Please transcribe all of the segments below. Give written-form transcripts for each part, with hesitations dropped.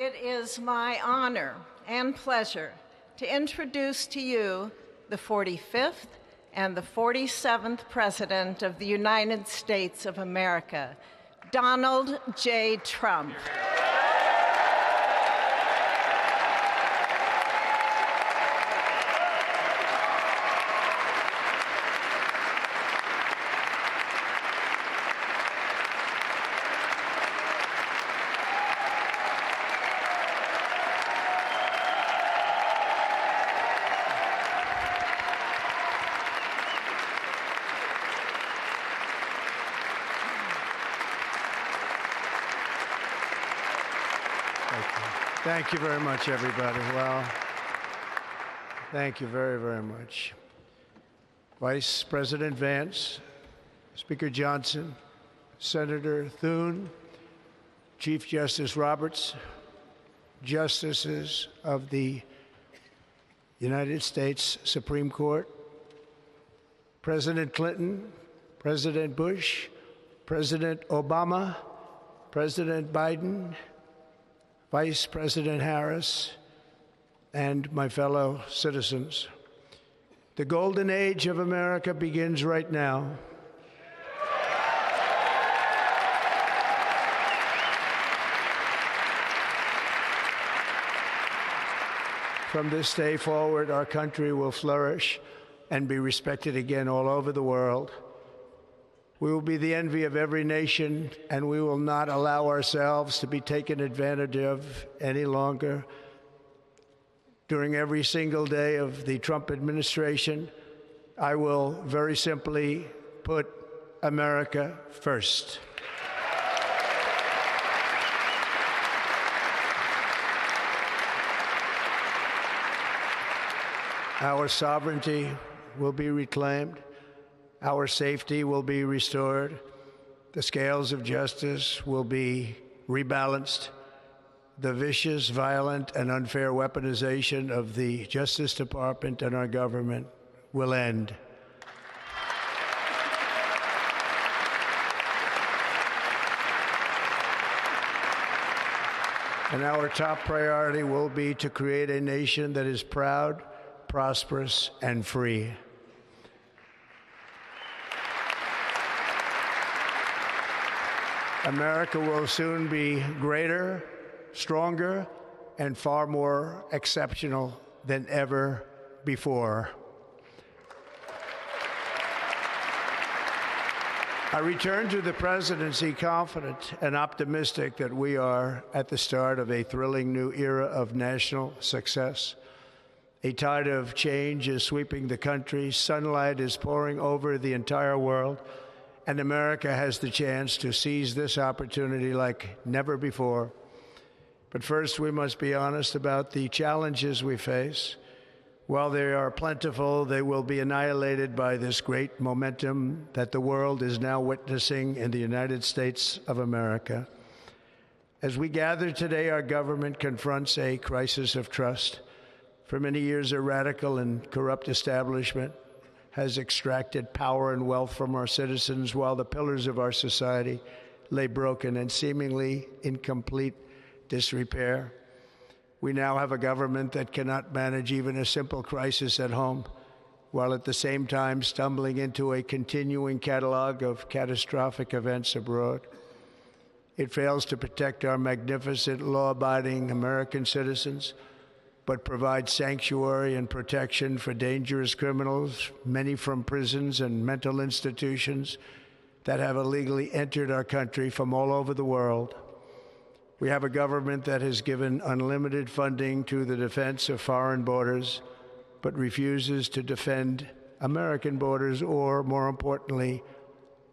It is my honor and pleasure to introduce to you the 45th and the 47th President of the United States of America, Donald J. Trump. Thank you very much, everybody. Well, thank you very, very much. Vice President Vance, Speaker Johnson, Senator Thune, Chief Justice Roberts, Justices of the United States Supreme Court, President Clinton, President Bush, President Obama, President Biden, Vice President Harris, and my fellow citizens. The golden age of America begins right now. From this day forward, our country will flourish and be respected again all over the world. We will be the envy of every nation, and we will not allow ourselves to be taken advantage of any longer. During every single day of the Trump administration, I will very simply put America first. Our sovereignty will be reclaimed. Our safety will be restored. The scales of justice will be rebalanced. The vicious, violent, and unfair weaponization of the Justice Department and our government will end. And our top priority will be to create a nation that is proud, prosperous, and free. America will soon be greater, stronger, and far more exceptional than ever before. I return to the presidency confident and optimistic that we are at the start of a thrilling new era of national success. A tide of change is sweeping the country. Sunlight is pouring over the entire world. And America has the chance to seize this opportunity like never before. But first, we must be honest about the challenges we face. While they are plentiful, they will be annihilated by this great momentum that the world is now witnessing in the United States of America. As we gather today, our government confronts a crisis of trust. For many years, a radical and corrupt establishment has extracted power and wealth from our citizens while the pillars of our society lay broken and seemingly in complete disrepair. We now have a government that cannot manage even a simple crisis at home, while at the same time stumbling into a continuing catalog of catastrophic events abroad. It fails to protect our magnificent, law-abiding American citizens, but provides sanctuary and protection for dangerous criminals, many from prisons and mental institutions that have illegally entered our country from all over the world. We have a government that has given unlimited funding to the defense of foreign borders, but refuses to defend American borders or, more importantly,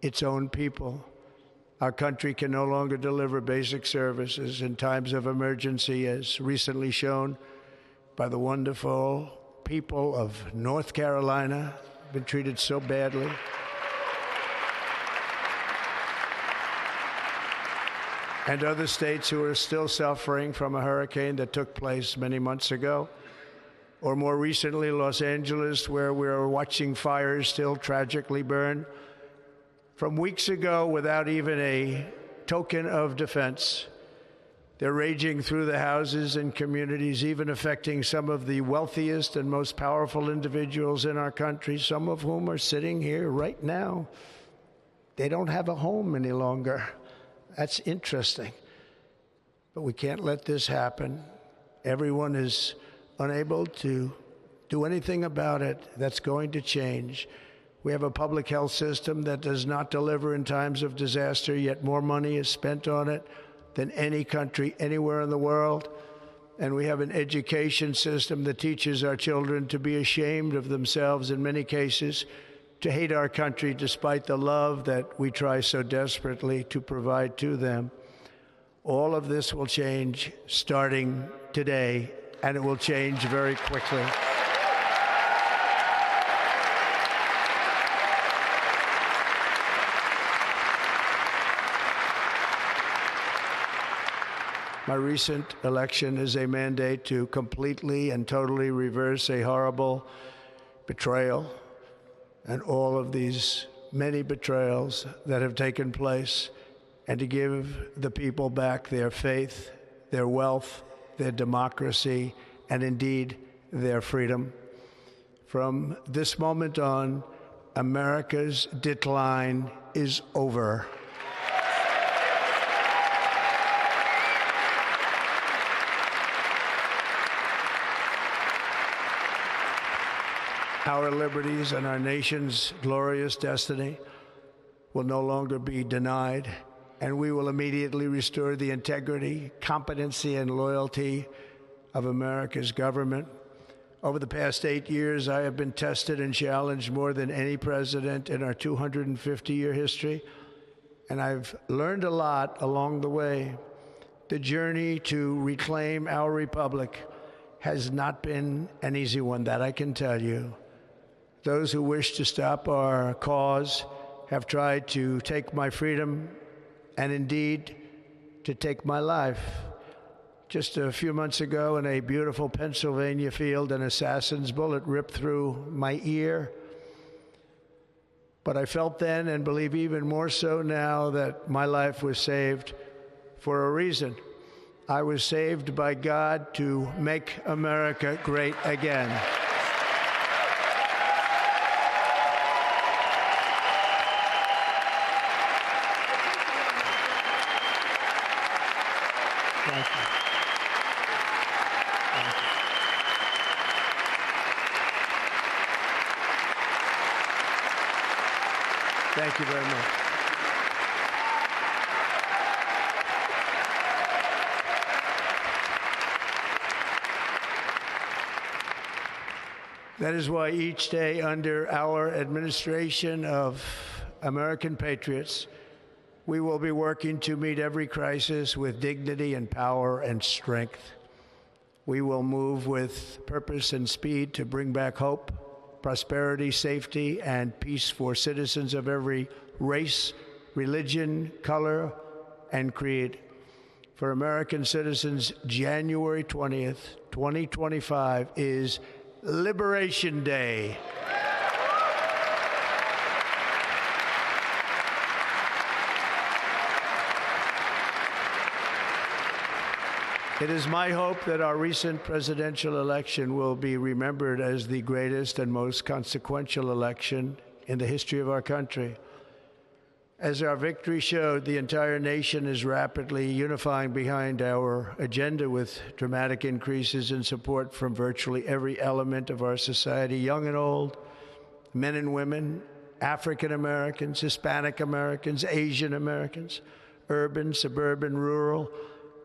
its own people. Our country can no longer deliver basic services in times of emergency, as recently shown by the wonderful people of North Carolina, been treated so badly. And other states who are still suffering from a hurricane that took place many months ago. Or more recently, Los Angeles, where we're watching fires still tragically burn. From weeks ago, without even a token of defense, They're raging through the houses and communities, even affecting some of the wealthiest and most powerful individuals in our country, some of whom are sitting here right now. They don't have a home any longer. That's interesting. But we can't let this happen. Everyone is unable to do anything about it. That's going to change. We have a public health system that does not deliver in times of disaster, yet more money is spent on it than any country anywhere in the world. And we have an education system that teaches our children to be ashamed of themselves in many cases, to hate our country despite the love that we try so desperately to provide to them. All of this will change starting today, and it will change very quickly. My recent election is a mandate to completely and totally reverse a horrible betrayal and all of these many betrayals that have taken place, and to give the people back their faith, their wealth, their democracy, and indeed their freedom. From this moment on, America's decline is over. Our liberties and our nation's glorious destiny will no longer be denied, and we will immediately restore the integrity, competency, and loyalty of America's government. Over the past 8 years, I have been tested and challenged more than any president in our 250-year history, and I've learned a lot along the way. The journey to reclaim our republic has not been an easy one, that I can tell you. Those who wish to stop our cause have tried to take my freedom and indeed to take my life. Just a few months ago in a beautiful Pennsylvania field, an assassin's bullet ripped through my ear. But I felt then, and believe even more so now, that my life was saved for a reason. I was saved by God to make America great again. Thank you. Thank you. Thank you very much. That is why each day under our administration of American patriots, we will be working to meet every crisis with dignity and power and strength. We will move with purpose and speed to bring back hope, prosperity, safety, and peace for citizens of every race, religion, color, and creed. For American citizens, January 20th, 2025 is Liberation Day. It is my hope that our recent presidential election will be remembered as the greatest and most consequential election in the history of our country. As our victory showed, the entire nation is rapidly unifying behind our agenda with dramatic increases in support from virtually every element of our society, young and old, men and women, African Americans, Hispanic Americans, Asian Americans, urban, suburban, rural.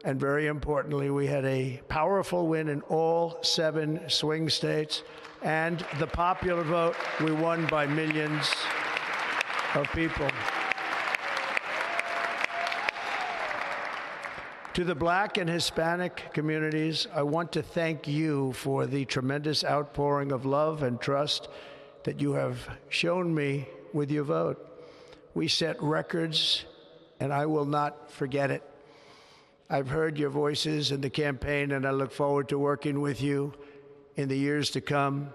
And very importantly, we had a powerful win in all 7 swing states. And the popular vote, we won by millions of people. To the Black and Hispanic communities, I want to thank you for the tremendous outpouring of love and trust that you have shown me with your vote. We set records, and I will not forget it. I've heard your voices in the campaign, and I look forward to working with you in the years to come.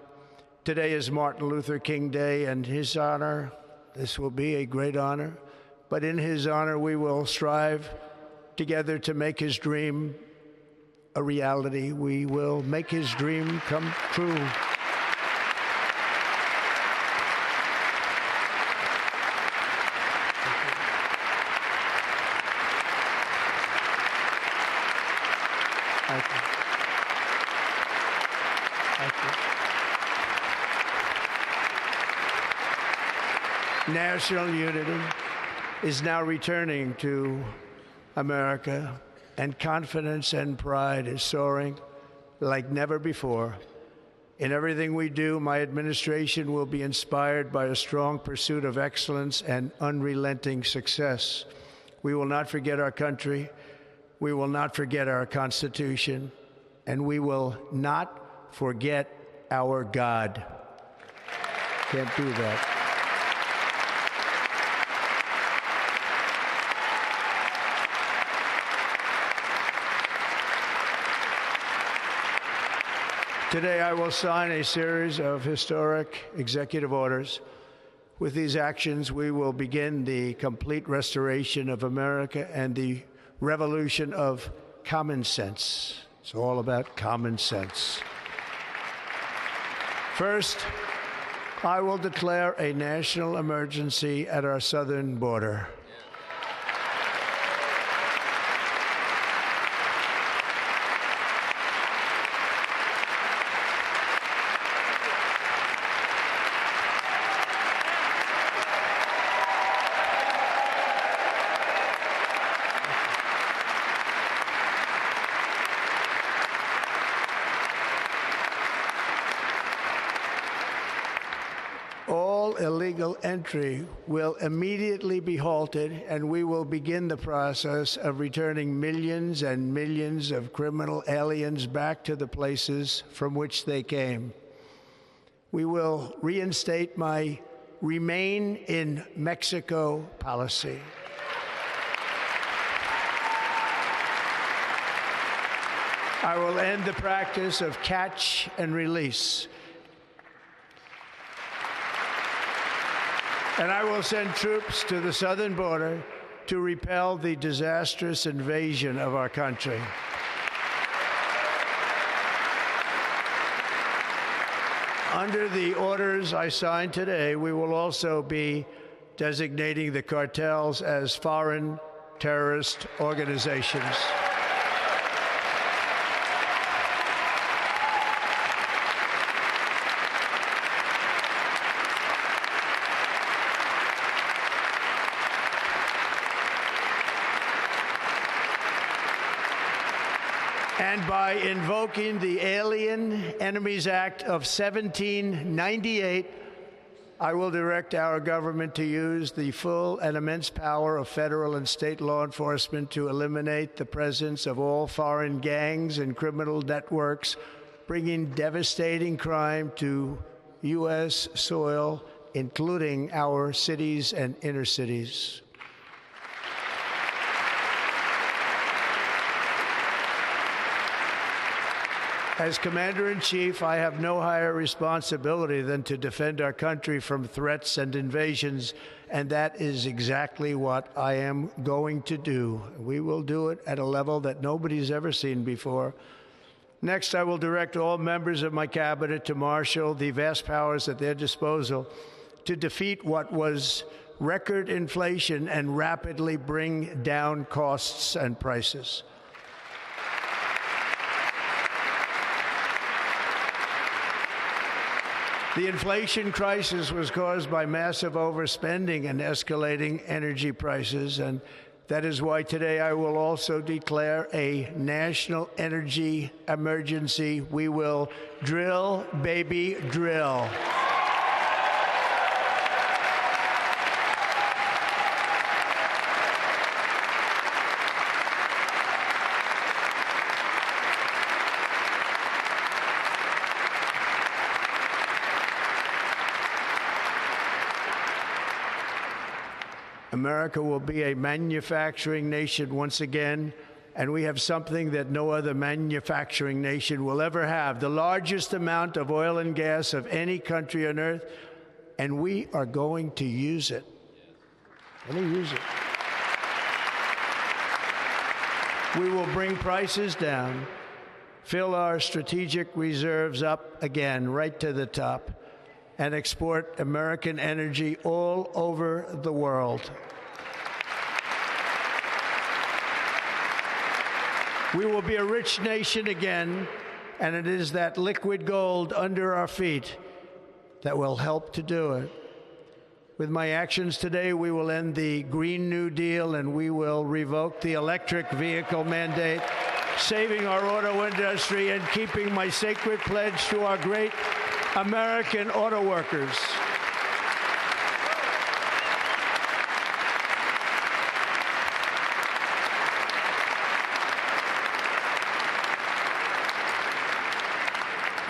Today is Martin Luther King Day, and his honor, this will be a great honor, but in his honor we will strive together to make his dream a reality. We will make his dream come true. Thank you. Thank you. National unity is now returning to America, and confidence and pride is soaring like never before. In everything we do, my administration will be inspired by a strong pursuit of excellence and unrelenting success. We will not forget our country. We will not forget our Constitution, and we will not forget our God. Can't do that. Today, I will sign a series of historic executive orders. With these actions, we will begin the complete restoration of America and the revolution of common sense. It's all about common sense. First, I will declare a national emergency at our southern border. All illegal entry will immediately be halted, and we will begin the process of returning millions and millions of criminal aliens back to the places from which they came. We will reinstate my Remain in Mexico policy. I will end the practice of catch and release. And I will send troops to the southern border to repel the disastrous invasion of our country. Under the orders I signed today, we will also be designating the cartels as foreign terrorist organizations. And by invoking the Alien Enemies Act of 1798, I will direct our government to use the full and immense power of federal and state law enforcement to eliminate the presence of all foreign gangs and criminal networks, bringing devastating crime to U.S. soil, including our cities and inner cities. As Commander-in-Chief, I have no higher responsibility than to defend our country from threats and invasions, and that is exactly what I am going to do. We will do it at a level that nobody's ever seen before. Next, I will direct all members of my cabinet to marshal the vast powers at their disposal to defeat what was record inflation and rapidly bring down costs and prices. The inflation crisis was caused by massive overspending and escalating energy prices, and that is why today I will also declare a national energy emergency. We will drill, baby, drill. America will be a manufacturing nation once again, and we have something that no other manufacturing nation will ever have, the largest amount of oil and gas of any country on earth, and we are going to use it. We're going to use it. We will bring prices down, fill our strategic reserves up again, right to the top, and export American energy all over the world. We will be a rich nation again, and it is that liquid gold under our feet that will help to do it. With my actions today, we will end the Green New Deal and we will revoke the electric vehicle mandate, saving our auto industry and keeping my sacred pledge to our great American auto workers.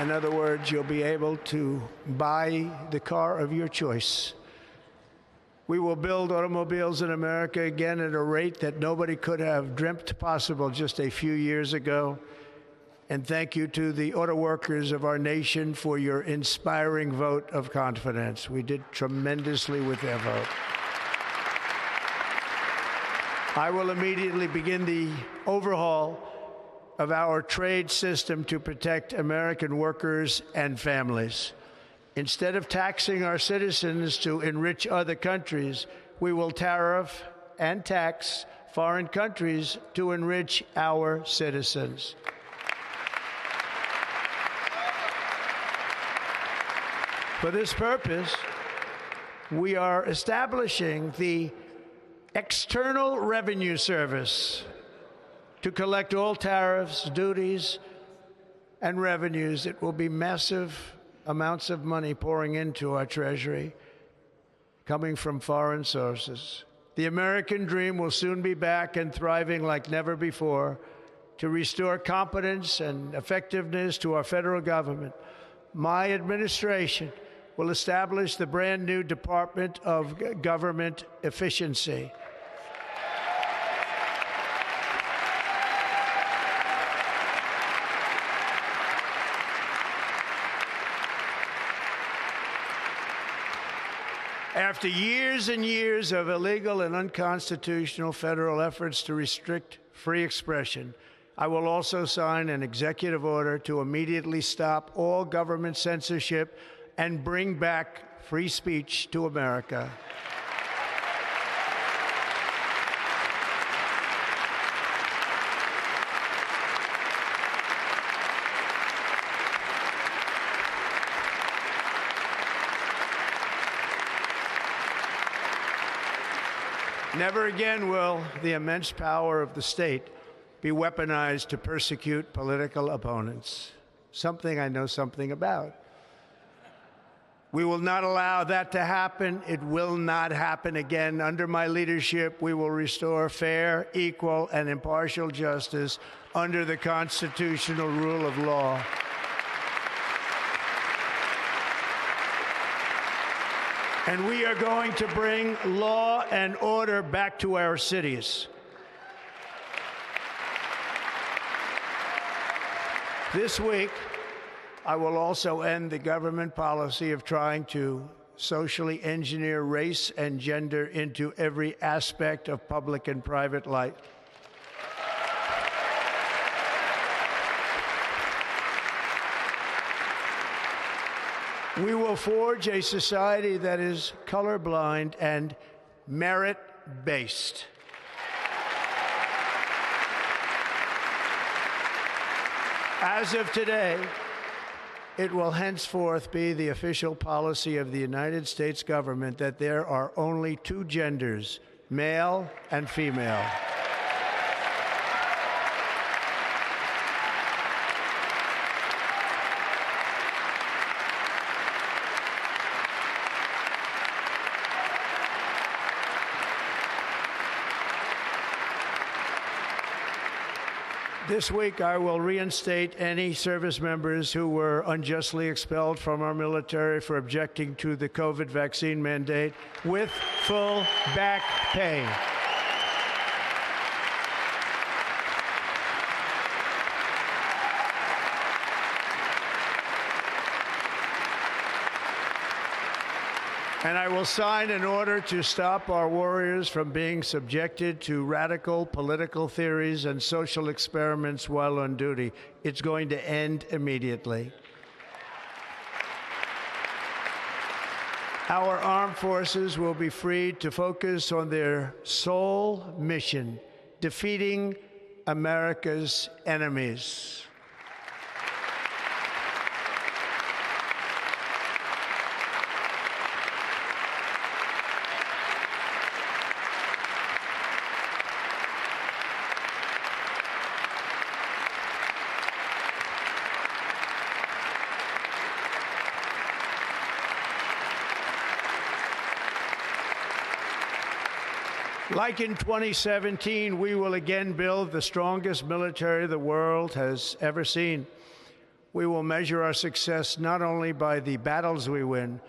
In other words, you'll be able to buy the car of your choice. We will build automobiles in America again at a rate that nobody could have dreamt possible just a few years ago. And thank you to the auto workers of our nation for your inspiring vote of confidence. We did tremendously with their vote. I will immediately begin the overhaul of our trade system to protect American workers and families. Instead of taxing our citizens to enrich other countries, we will tariff and tax foreign countries to enrich our citizens. For this purpose, we are establishing the External Revenue Service to collect all tariffs, duties, and revenues. It will be massive amounts of money pouring into our treasury, coming from foreign sources. The American dream will soon be back and thriving like never before to restore competence and effectiveness to our federal government. My administration will establish the brand new Department of Government Efficiency. After years and years of illegal and unconstitutional federal efforts to restrict free expression, I will also sign an executive order to immediately stop all government censorship and bring back free speech to America. Never again will the immense power of the state be weaponized to persecute political opponents, something I know something about. We will not allow that to happen. It will not happen again. Under my leadership, we will restore fair, equal, and impartial justice under the constitutional rule of law. And we are going to bring law and order back to our cities. This week, I will also end the government policy of trying to socially engineer race and gender into every aspect of public and private life. We will forge a society that is colorblind and merit-based. As of today, it will henceforth be the official policy of the United States government that there are only two genders, male and female. This week, I will reinstate any service members who were unjustly expelled from our military for objecting to the COVID vaccine mandate with full back pay. And I will sign an order to stop our warriors from being subjected to radical political theories and social experiments while on duty. It's going to end immediately. Our armed forces will be freed to focus on their sole mission, defeating America's enemies. Like in 2017, we will again build the strongest military the world has ever seen. We will measure our success not only by the battles we win,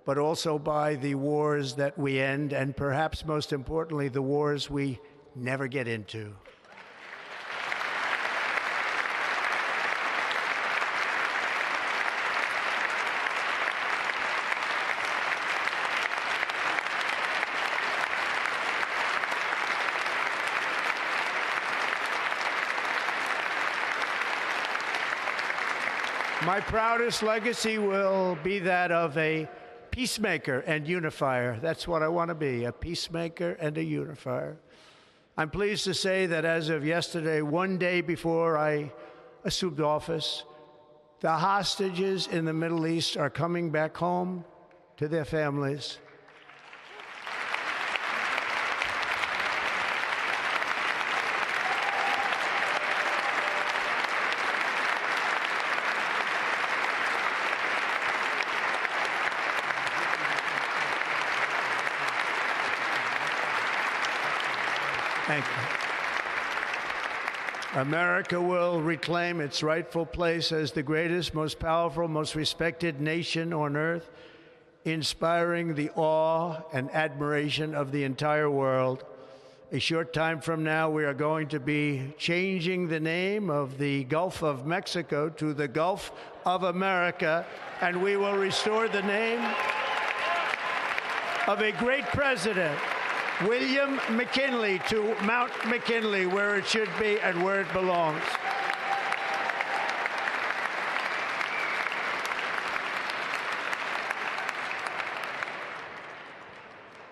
but also by the wars that we end, and perhaps most importantly, the wars we never get into. My proudest legacy will be that of a peacemaker and unifier. That's what I want to be, a peacemaker and a unifier. I'm pleased to say that as of yesterday, one day before I assumed office, the hostages in the Middle East are coming back home to their families. Thank you. America will reclaim its rightful place as the greatest, most powerful, most respected nation on earth, inspiring the awe and admiration of the entire world. A short time from now, we are going to be changing the name of the Gulf of Mexico to the Gulf of America, and we will restore the name of a great president, William McKinley, to Mount McKinley, where it should be and where it belongs.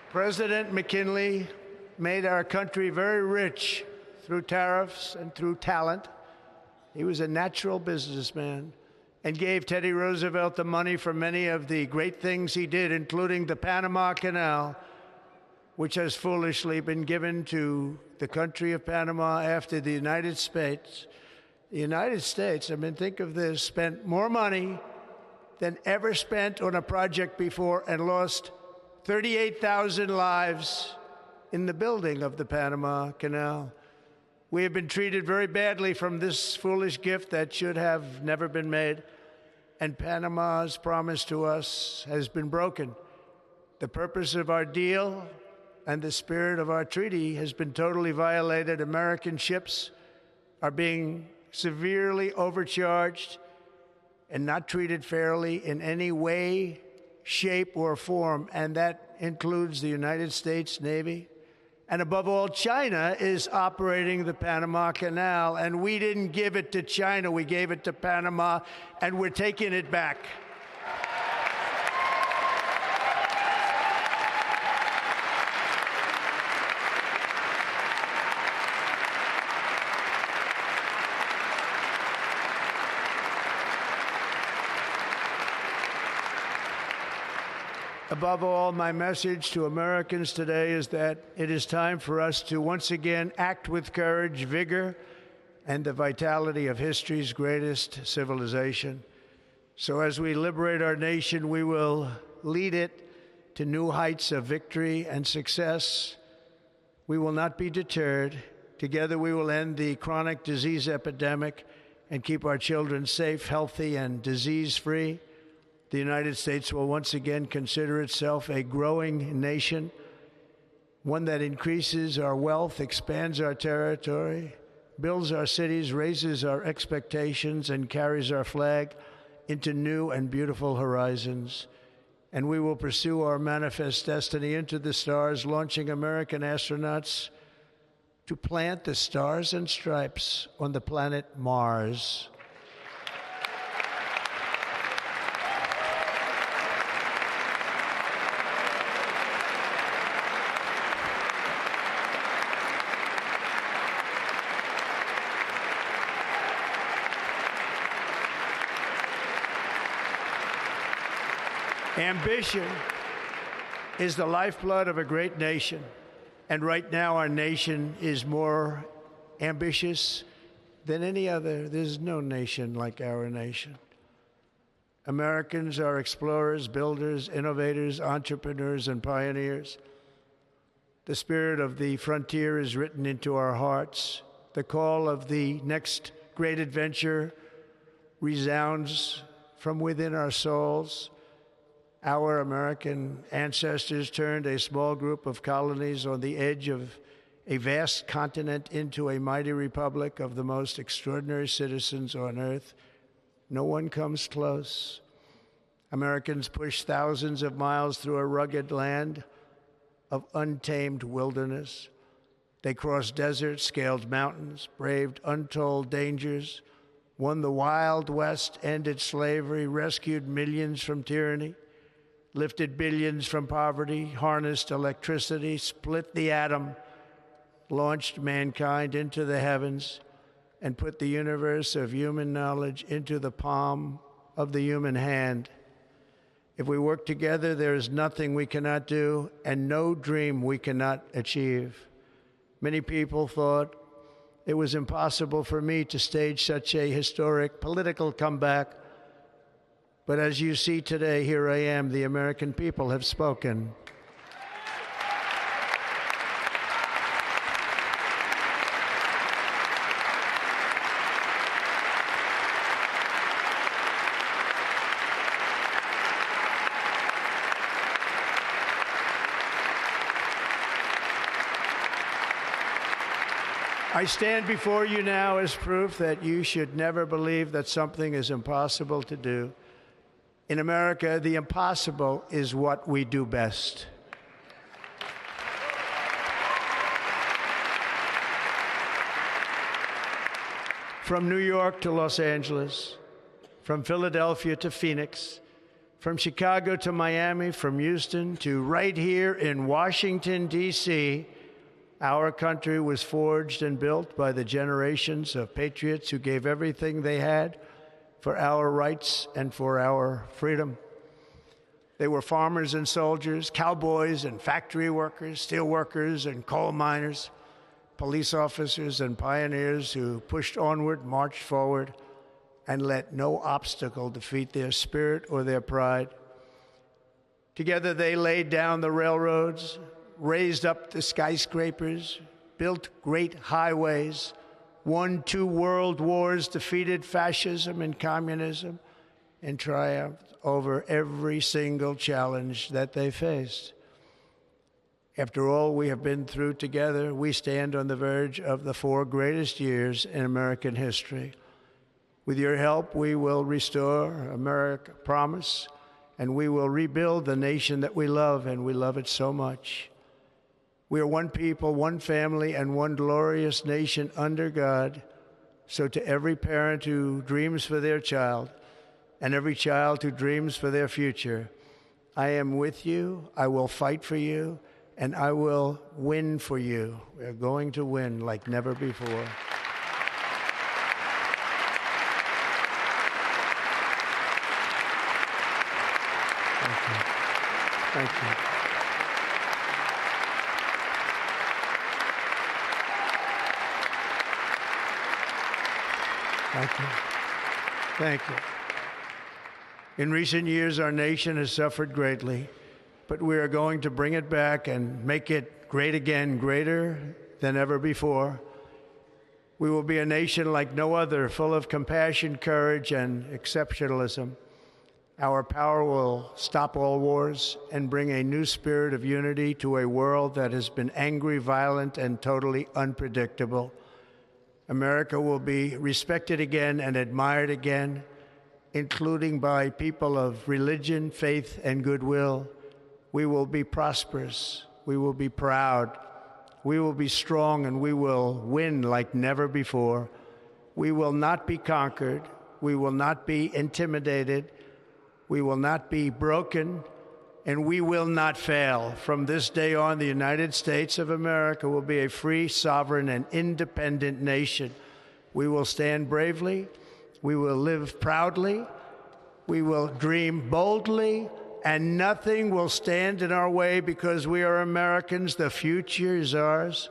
President McKinley made our country very rich through tariffs and through talent. He was a natural businessman and gave Teddy Roosevelt the money for many of the great things he did, including the Panama Canal, which has foolishly been given to the country of Panama after the United States. The United States, I mean, think of this, spent more money than ever spent on a project before and lost 38,000 lives in the building of the Panama Canal. We have been treated very badly from this foolish gift that should have never been made, and Panama's promise to us has been broken. The purpose of our deal and the spirit of our treaty has been totally violated. American ships are being severely overcharged and not treated fairly in any way, shape, or form, and that includes the United States Navy. And above all, China is operating the Panama Canal, and we didn't give it to China, we gave it to Panama, and we're taking it back. Above all, my message to Americans today is that it is time for us to once again act with courage, vigor, and the vitality of history's greatest civilization. So as we liberate our nation, we will lead it to new heights of victory and success. We will not be deterred. Together we will end the chronic disease epidemic and keep our children safe, healthy, and disease-free. The United States will once again consider itself a growing nation, one that increases our wealth, expands our territory, builds our cities, raises our expectations, and carries our flag into new and beautiful horizons. and we will pursue our manifest destiny into the stars, launching American astronauts to plant the stars and stripes on the planet Mars. Ambition is the lifeblood of a great nation, and right now our nation is more ambitious than any other. There's no nation like our nation. Americans are explorers, builders, innovators, entrepreneurs, and pioneers. The spirit of the frontier is written into our hearts. The call of the next great adventure resounds from within our souls. Our American ancestors turned a small group of colonies on the edge of a vast continent into a mighty republic of the most extraordinary citizens on earth. No one comes close. Americans pushed thousands of miles through a rugged land of untamed wilderness. They crossed deserts, scaled mountains, braved untold dangers, won the Wild West, ended slavery, rescued millions from tyranny, lifted billions from poverty, harnessed electricity, split the atom, launched mankind into the heavens, and put the universe of human knowledge into the palm of the human hand. If we work together, there is nothing we cannot do and no dream we cannot achieve. Many people thought it was impossible for me to stage such a historic political comeback. But as you see today, here I am. The American people have spoken. I stand before you now as proof that you should never believe that something is impossible to do. In America, the impossible is what we do best. From New York to Los Angeles, from Philadelphia to Phoenix, from Chicago to Miami, from Houston to right here in Washington, D.C., our country was forged and built by the generations of patriots who gave everything they had for our rights and for our freedom. They were farmers and soldiers, cowboys and factory workers, steel workers and coal miners, police officers and pioneers who pushed onward, marched forward, and let no obstacle defeat their spirit or their pride. Together they laid down the railroads, raised up the skyscrapers, built great highways, won 2 world wars, defeated fascism and communism, and triumphed over every single challenge that they faced. After all we have been through together, we stand on the verge of the 4 greatest years in American history. With your help, we will restore America, promise, and we will rebuild the nation that we love, and we love it so much. We are one people, one family, and one glorious nation under God. So to every parent who dreams for their child and every child who dreams for their future, I am with you, I will fight for you, and I will win for you. We are going to win like never before. Thank you. Thank you. Thank you. Thank you. In recent years, our nation has suffered greatly, but we are going to bring it back and make it great again, greater than ever before. We will be a nation like no other, full of compassion, courage, and exceptionalism. Our power will stop all wars and bring a new spirit of unity to a world that has been angry, violent, and totally unpredictable. America will be respected again and admired again, including by people of religion, faith, and goodwill, we will be prosperous, we will be proud, we will be strong, and we will win like never before. We will not be conquered, we will not be intimidated, we will not be broken, and we will not fail. From this day on, the United States of America will be a free, sovereign, and independent nation. We will stand bravely, we will live proudly, we will dream boldly, and nothing will stand in our way because we are Americans. The future is ours,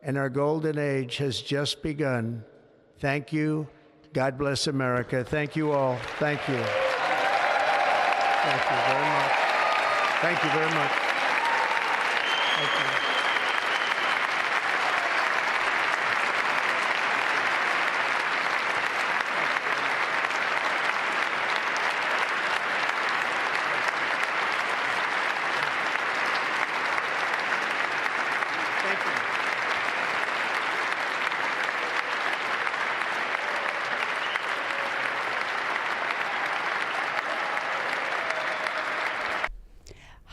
and our golden age has just begun. Thank you. God bless America. Thank you all. Thank you. Thank you very much. Thank you very much. Thank you.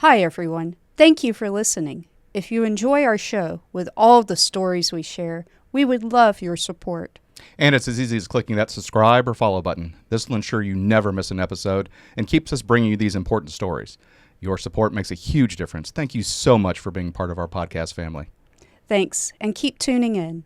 Hi, everyone. Thank you for listening. If you enjoy our show with all the stories we share, we would love your support. And it's as easy as clicking that subscribe or follow button. This will ensure you never miss an episode and keeps us bringing you these important stories. Your support makes a huge difference. Thank you so much for being part of our podcast family. Thanks, and keep tuning in.